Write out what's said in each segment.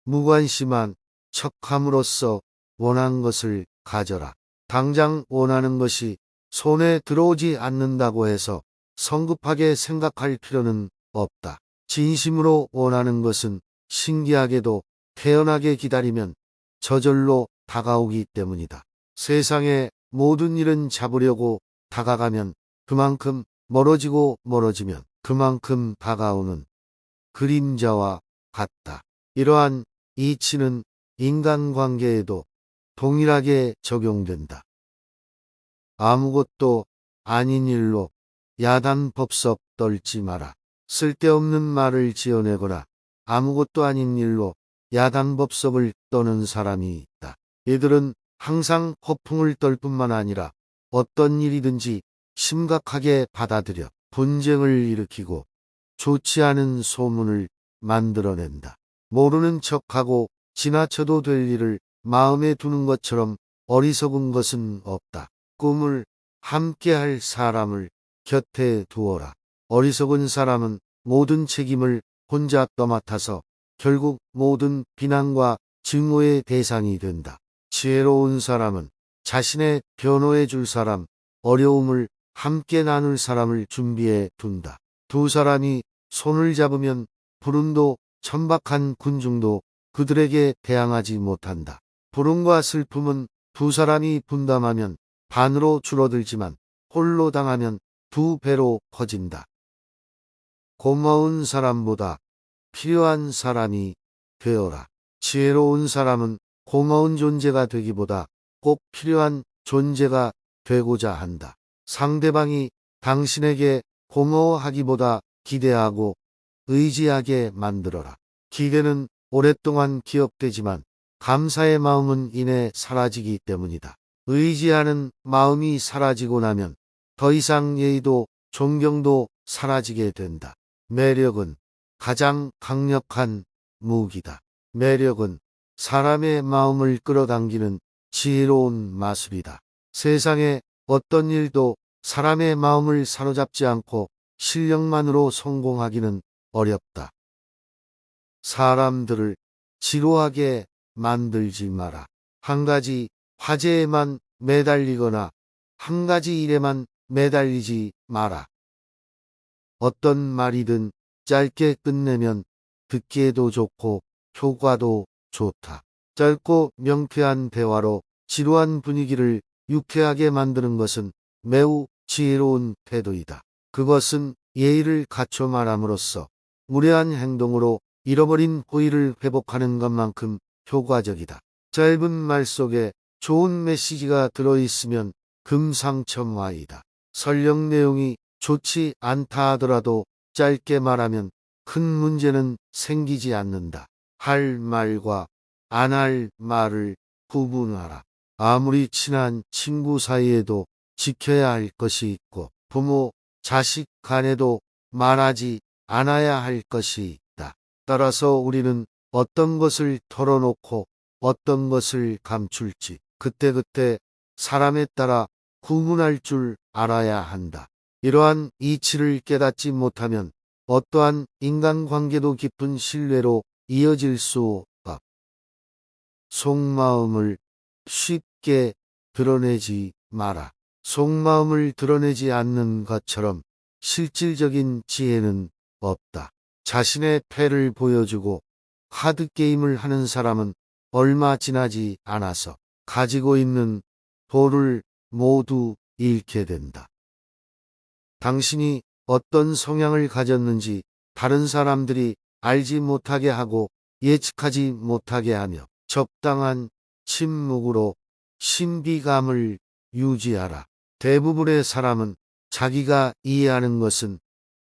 무관심한 척함으로써 원한 것을 가져라. 당장 원하는 것이 손에 들어오지 않는다고 해서 성급하게 생각할 필요는 없다. 진심으로 원하는 것은 신기하게도 태연하게 기다리면 저절로 다가오기 때문이다. 세상의 모든 일은 잡으려고 다가가면 그만큼 멀어지고 멀어지면 그만큼 다가오는 그림자와 같다. 이러한 이치는 인간관계에도 동일하게 적용된다. 아무것도 아닌 일로 야단법석 떨지 마라. 쓸데없는 말을 지어내거나 아무것도 아닌 일로 야단법석을 떠는 사람이 있다. 이들은 항상 허풍을 떨 뿐만 아니라 어떤 일이든지 심각하게 받아들여 분쟁을 일으키고 좋지 않은 소문을 만들어낸다. 모르는 척하고 지나쳐도 될 일을 마음에 두는 것처럼 어리석은 것은 없다. 꿈을 함께할 사람을 곁에 두어라. 어리석은 사람은 모든 책임을 혼자 떠맡아서 결국 모든 비난과 증오의 대상이 된다. 지혜로운 사람은 자신의 변호해 줄 사람, 어려움을 함께 나눌 사람을 준비해 둔다. 두 사람이 손을 잡으면 불운도 천박한 군중도 그들에게 대항하지 못한다. 불운과 슬픔은 두 사람이 분담하면 반으로 줄어들지만 홀로 당하면 두 배로 커진다. 고마운 사람보다 필요한 사람이 되어라. 지혜로운 사람은 고마운 존재가 되기보다 꼭 필요한 존재가 되고자 한다. 상대방이 당신에게 고마워하기보다 기대하고 의지하게 만들어라. 기대는 오랫동안 기억되지만 감사의 마음은 이내 사라지기 때문이다. 의지하는 마음이 사라지고 나면 더 이상 예의도 존경도 사라지게 된다. 매력은 가장 강력한 무기다. 매력은 사람의 마음을 끌어당기는 지혜로운 마술이다. 세상에 어떤 일도 사람의 마음을 사로잡지 않고 실력만으로 성공하기는 어렵다. 사람들을 지루하게 만들지 마라. 한 가지 화제에만 매달리거나 한 가지 일에만 매달리지 마라. 어떤 말이든 짧게 끝내면 듣기에도 좋고 효과도 좋다. 짧고 명쾌한 대화로 지루한 분위기를 유쾌하게 만드는 것은 매우 지혜로운 태도이다. 그것은 예의를 갖춰 말함으로써 무례한 행동으로 잃어버린 호의를 회복하는 것만큼 효과적이다. 짧은 말 속에 좋은 메시지가 들어있으면 금상첨화이다. 설령 내용이 좋지 않다 하더라도 짧게 말하면 큰 문제는 생기지 않는다. 할 말과 안 할 말을 구분하라. 아무리 친한 친구 사이에도 지켜야 할 것이 있고 부모, 자식 간에도 말하지 않아야 할 것이 있다. 따라서 우리는 어떤 것을 털어놓고 어떤 것을 감출지 그때그때 사람에 따라 구분할 줄 알아야 한다. 이러한 이치를 깨닫지 못하면 어떠한 인간관계도 깊은 신뢰로 이어질 수 없다. 속마음을 쉽게 드러내지 마라. 속마음을 드러내지 않는 것처럼 실질적인 지혜는 없다. 자신의 패를 보여주고 카드게임을 하는 사람은 얼마 지나지 않아서 가지고 있는 돌을 모두 잃게 된다. 당신이 어떤 성향을 가졌는지 다른 사람들이 알지 못하게 하고 예측하지 못하게 하며 적당한 침묵으로 신비감을 유지하라. 대부분의 사람은 자기가 이해하는 것은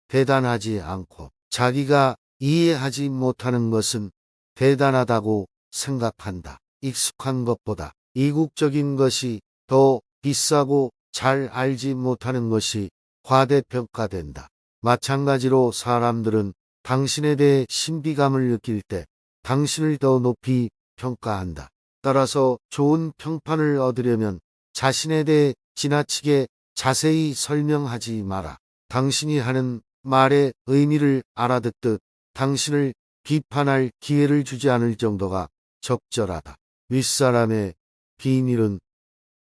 대단하지 않고 자기가 이해하지 못하는 것은 대단하다고 생각한다. 익숙한 것보다 이국적인 것이 더 비싸고 잘 알지 못하는 것이 과대평가된다. 마찬가지로 사람들은 당신에 대해 신비감을 느낄 때 당신을 더 높이 평가한다. 따라서 좋은 평판을 얻으려면 자신에 대해 지나치게 자세히 설명하지 마라. 당신이 하는 말의 의미를 알아듣듯 당신을 비판할 기회를 주지 않을 정도가 적절하다. 윗사람의 비밀은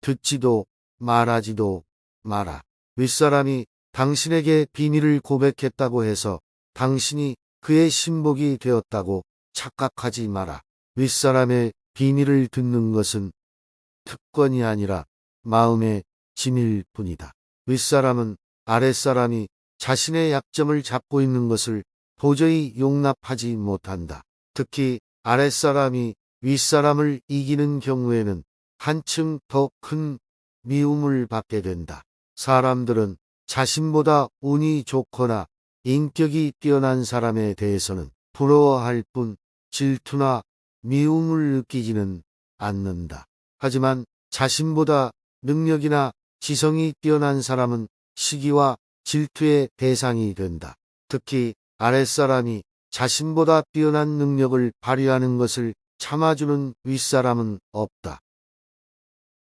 듣지도 말하지도 마라. 윗사람이 당신에게 비밀을 고백했다고 해서 당신이 그의 신복이 되었다고 착각하지 마라. 윗사람의 비밀을 듣는 것은 특권이 아니라 마음의 짐일 뿐이다. 윗사람은 아랫사람이 자신의 약점을 잡고 있는 것을 도저히 용납하지 못한다. 특히 아랫사람이 윗사람을 이기는 경우에는 한층 더 큰 미움을 받게 된다. 사람들은 자신보다 운이 좋거나 인격이 뛰어난 사람에 대해서는 부러워할 뿐 질투나 미움을 느끼지는 않는다. 하지만 자신보다 능력이나 지성이 뛰어난 사람은 시기와 질투의 대상이 된다. 특히 아랫사람이 자신보다 뛰어난 능력을 발휘하는 것을 참아주는 윗사람은 없다.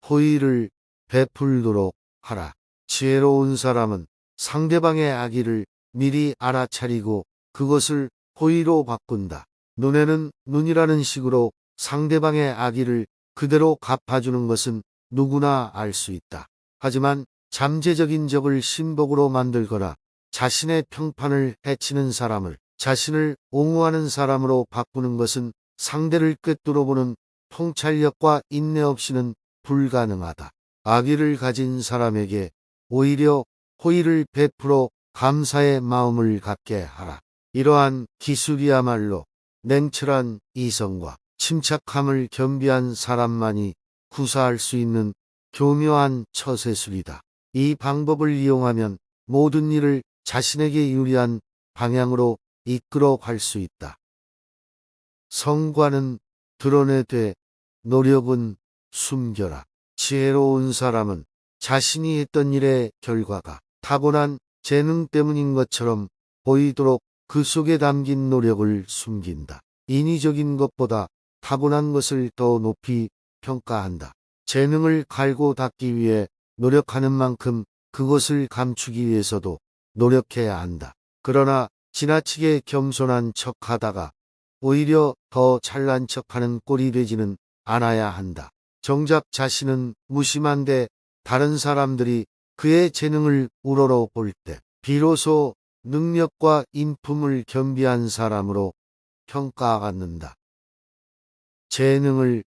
호의를 베풀도록 하라. 지혜로운 사람은 상대방의 악의를 미리 알아차리고 그것을 호의로 바꾼다. 눈에는 눈이라는 식으로 상대방의 악의를 그대로 갚아주는 것은 누구나 알 수 있다. 하지만 잠재적인 적을 신복으로 만들거나 자신의 평판을 해치는 사람을 자신을 옹호하는 사람으로 바꾸는 것은 상대를 꿰뚫어보는 통찰력과 인내 없이는 불가능하다. 악의를 가진 사람에게 오히려 호의를 베풀어 감사의 마음을 갖게 하라. 이러한 기술이야말로 냉철한 이성과 침착함을 겸비한 사람만이 구사할 수 있는 교묘한 처세술이다. 이 방법을 이용하면 모든 일을 자신에게 유리한 방향으로 이끌어 갈 수 있다. 성과는 드러내되 노력은 숨겨라. 지혜로운 사람은 자신이 했던 일의 결과가 타고난 재능 때문인 것처럼 보이도록 그 속에 담긴 노력을 숨긴다. 인위적인 것보다 타고난 것을 더 높이 평가한다. 재능을 갈고 닦기 위해 노력하는 만큼 그것을 감추기 위해서도 노력해야 한다. 그러나 지나치게 겸손한 척하다가 오히려 더 잘난 척하는 꼴이 되지는 않아야 한다. 정작 자신은 무심한데 다른 사람들이 그의 재능을 우러러볼 때 비로소 능력과 인품을 겸비한 사람으로 평가받는다. 재능을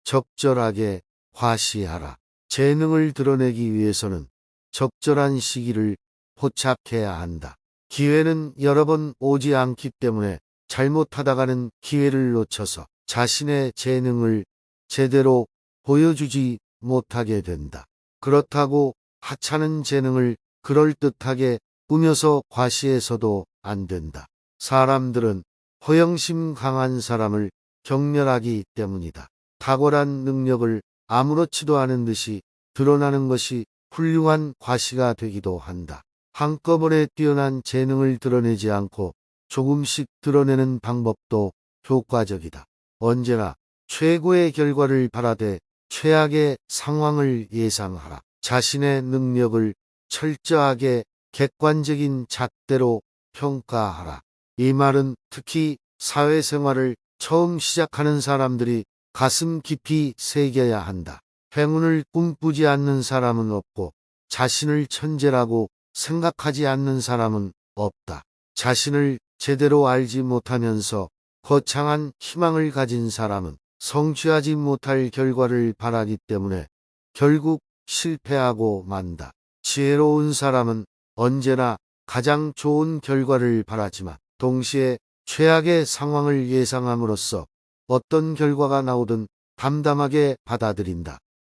적절하게 과시하라. 재능을 드러내기 위해서는 적절한 시기를 포착해야 한다. 기회는 여러 번 오지 않기 때문에 잘못하다가는 기회를 놓쳐서 자신의 재능을 제대로 보여주지 못하게 된다. 그렇다고 하찮은 재능을 그럴듯하게 꾸며서 과시해서도 안 된다. 사람들은 허영심 강한 사람을 경멸하기 때문이다. 탁월한 능력을 아무렇지도 않은 듯이 드러나는 것이 훌륭한 과시가 되기도 한다. 한꺼번에 뛰어난 재능을 드러내지 않고 조금씩 드러내는 방법도 효과적이다. 언제나 최고의 결과를 바라되 최악의 상황을 예상하라. 자신의 능력을 철저하게 객관적인 잣대로 평가하라. 이 말은 특히 사회생활을 처음 시작하는 사람들이 가슴 깊이 새겨야 한다. 행운을 꿈꾸지 않는 사람은 없고 자신을 천재라고 생각하지 않는 사람은 없다. 자신을 제대로 알지 못하면서 거창한 희망을 가진 사람은 성취하지 못할 결과를 바라기 때문에 결국 실패하고 만다. 지혜로운 사람은 언제나 가장 좋은 결과를 바라지만 동시에 최악의 상황을 예상함으로써 어떤 결과가 나오든 담담하게 받아들인다.